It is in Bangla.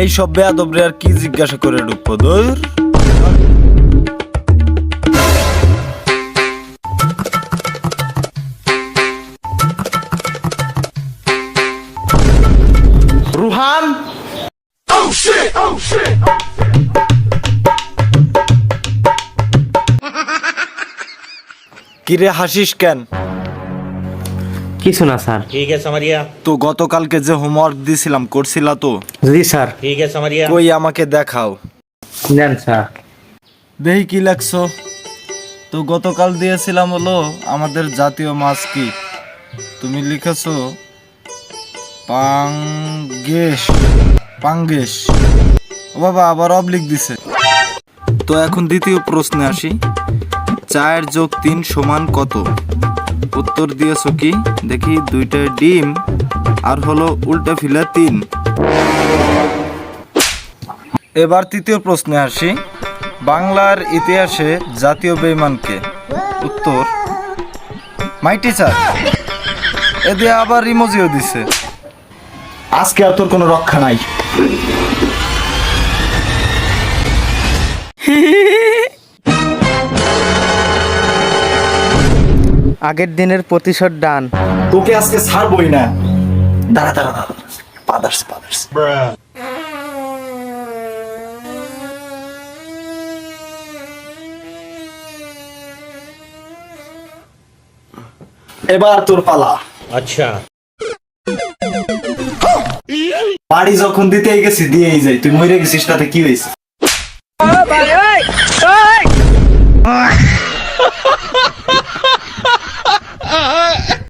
এই সব বেয়াদবরে আর কি জিজ্ঞাসা করে ঢুকবো দূর। রুহান, কিরে হাসিস কেন? কিছু না স্যার। ठीक है समरिया। তো গতকালকে যে হোমওয়ার্ক দিছিলাম করছিলা তো? জি স্যার। ठीक है समरिया। কই আমাকে দেখাও। নেন স্যার। দেখি কি লাগছো। তো গতকাল দিয়েছিলাম হলো আমাদের জাতীয় মাছ কি, তুমি লিখেছো পাঙ্গেশ। পাঙ্গেশ। ও বাবা, আবার অবলিক দিছে। তো এখন দ্বিতীয় প্রশ্নে আসি। 4 যোগ 3 সমান কত? উত্তর দিয়েছো কি দেখি? 2টা ডিম আর হলো উল্টা ফিলা 3। এবার তৃতীয় প্রশ্নে আসি। বাংলার ইতিহাসে জাতীয় বেঈমানকে? উত্তর মাই টিচার। এতে আবার ইমোজিও দিছে। আজকে আর তোর কোনো রক্ষা নাই। আগের দিনের প্রতিশোধ ডান। তোকে আজকে ছাড়বই না। দাঁড়া দাঁড়া দাঁড়া, পাদার্স পাদার্স। এবার তোর পালা। अच्छा বাড়ি যখন দিতেই গেছি দিয়েই যাই, তুই মরে গেছিস তাতে কি হয়েছে?